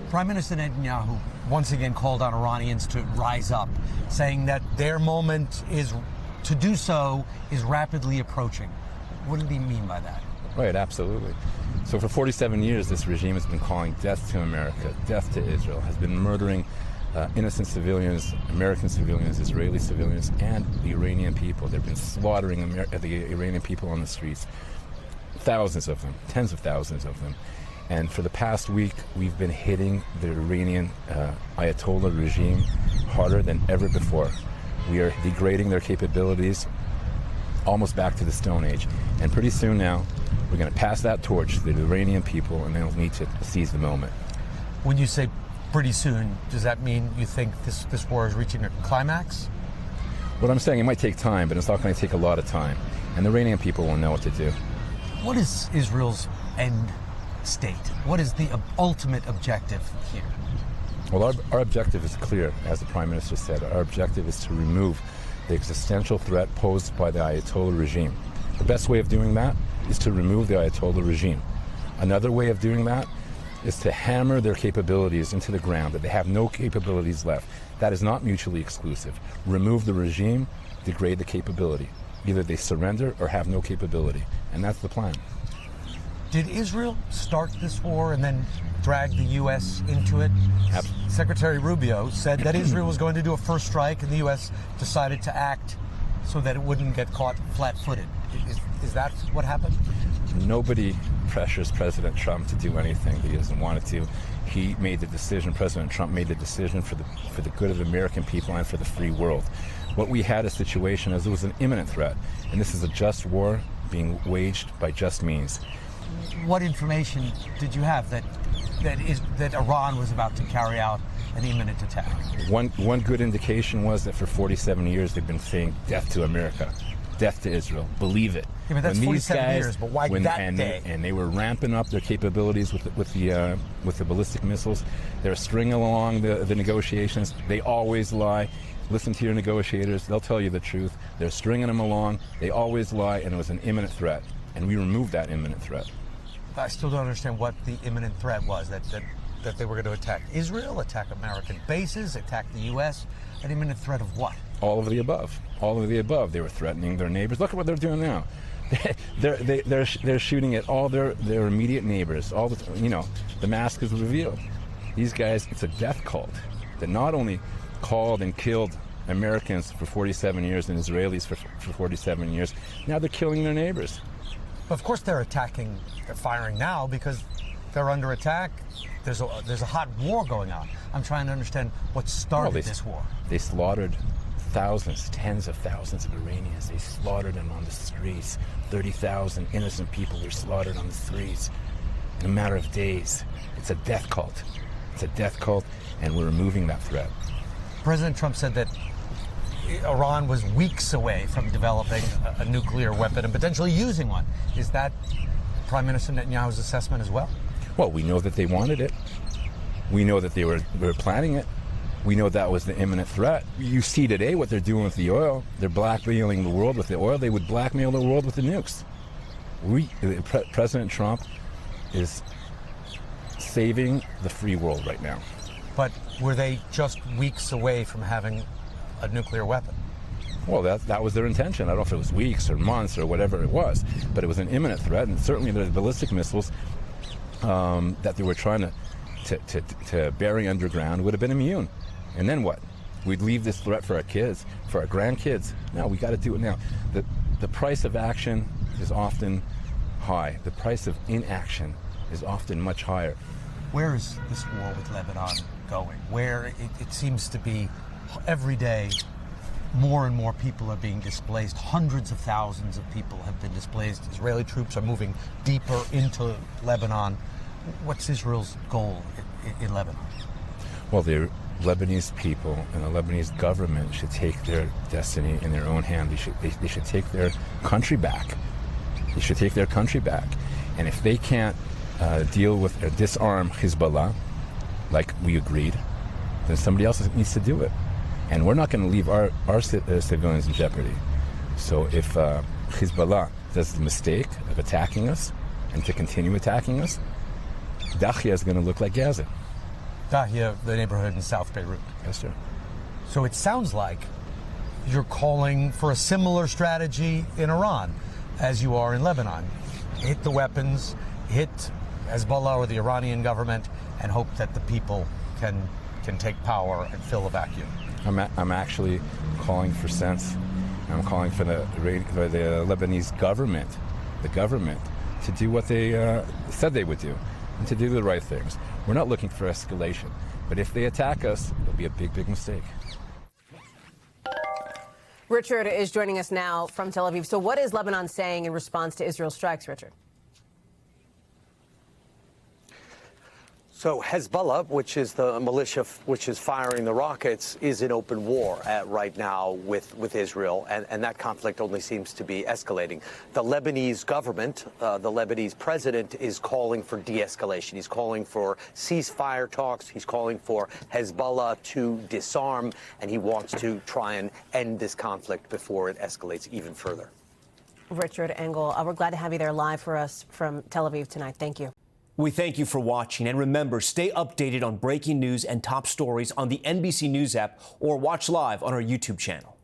Prime Minister Netanyahu once again called on Iranians to rise up, saying that their moment to do so is rapidly approaching. What did he mean by that? Right, absolutely. So for 47 years, this regime has been calling death to America, death to Israel, has been murdering innocent civilians, American civilians, Israeli civilians, and the Iranian people. They've been slaughtering the Iranian people on the streets. Thousands of them, tens of thousands of them. And for the past week, we've been hitting the Iranian Ayatollah regime harder than ever before. We are degrading their capabilities almost back to the Stone Age. And pretty soon now, we're going to pass that torch to the Iranian people, and they'll need to seize the moment. When you say pretty soon, does that mean you think this war is reaching a climax? What I'm saying, it might take time, but it's not going to take a lot of time. And the Iranian people will know what to do. What is Israel's end state? What is the ultimate objective here? Well, our objective is clear, as the Prime Minister said. Our objective is to remove the existential threat posed by the Ayatollah regime. The best way of doing that is to remove the Ayatollah regime. Another way of doing that is to hammer their capabilities into the ground, that they have no capabilities left. That is not mutually exclusive. Remove the regime, degrade the capability. Either they surrender or have no capability. And that's the plan. Did Israel start this war and then drag the U.S. into it? Secretary Rubio said that Israel was going to do a first strike, and the U.S. decided to act so that it wouldn't get caught flat-footed. Is that what happened? Nobody pressures President Trump to do anything that he doesn't want to do. He made the decision, President Trump made the decision for the good of the American people and for the free world. What we had a situation as it was an imminent threat, and this is a just war being waged by just means. What information did you have that Iran was about to carry out an imminent attack? One good indication was that for 47 years they've been saying death to America, death to Israel. Believe it. Yeah, but that's 47 years. But why that day? And they were ramping up their capabilities with the ballistic missiles. They're stringing along the negotiations. They always lie. Listen to your negotiators. They'll tell you the truth. They're stringing them along. They always lie, and it was an imminent threat. And we removed that imminent threat. I still don't understand what the imminent threat was, that they were going to attack Israel, attack American bases, attack the U.S. An imminent threat of what? All of the above. All of the above. They were threatening their neighbors. Look at what they're doing now. They're shooting at all their immediate neighbors. All the mask is revealed. These guys, it's a death cult that not only called and killed Americans for 47 years and Israelis for 47 years, now they're killing their neighbors. Of course they're firing now because they're under attack. There's a hot war going on. I'm trying to understand what started this war. They slaughtered thousands, tens of thousands of Iranians. They slaughtered them on the streets. 30,000 innocent people were slaughtered on the streets in a matter of days. It's a death cult. It's a death cult, and we're removing that threat. President Trump said that Iran was weeks away from developing a nuclear weapon and potentially using one. Is that Prime Minister Netanyahu's assessment as well? Well, we know that they wanted it. We know that they were planning it. We know that was the imminent threat. You see today what they're doing with the oil. They're blackmailing the world with the oil. They would blackmail the world with the nukes. President Trump is saving the free world right now. But were they just weeks away from having a nuclear weapon? Well, that was their intention. I don't know if it was weeks or months or whatever it was, but it was an imminent threat, and certainly the ballistic missiles that they were trying to bury underground would have been immune. And then what? We'd leave this threat for our kids, for our grandkids. No, we got to do it now. The price of action is often high. The price of inaction is often much higher. Where is this war with Lebanon going? Where it seems to be every day more and more people are being displaced. Hundreds of thousands of people have been displaced. Israeli troops are moving deeper into Lebanon. What's Israel's goal in Lebanon? Well, the Lebanese people and the Lebanese government should take their destiny in their own hand. They should take their country back. They should take their country back. And if they can't deal with or disarm Hezbollah, like we agreed, then somebody else needs to do it. And we're not going to leave our civilians in jeopardy. So if Hezbollah does the mistake of attacking us and to continue attacking us, Dahia is going to look like Gaza. Dahia, the neighborhood in South Beirut. Yes, sir. So it sounds like you're calling for a similar strategy in Iran as you are in Lebanon. Hit the weapons, hit Hezbollah or the Iranian government, and hope that the people can take power and fill a vacuum. I'm actually calling for sense. I'm calling for the Lebanese government, to do what they said they would do, and to do the right things. We're not looking for escalation, but if they attack us, it'll be a big, big mistake. Richard is joining us now from Tel Aviv. So what is Lebanon saying in response to Israel's strikes, Richard? So Hezbollah, which is the militia which is firing the rockets, is in open war right now with Israel, and that conflict only seems to be escalating. The Lebanese government, the Lebanese president, is calling for de-escalation. He's calling for ceasefire talks. He's calling for Hezbollah to disarm, and he wants to try and end this conflict before it escalates even further. Richard Engel, we're glad to have you there live for us from Tel Aviv tonight. Thank you. We thank you for watching, and remember, stay updated on breaking news and top stories on the NBC News app or watch live on our YouTube channel.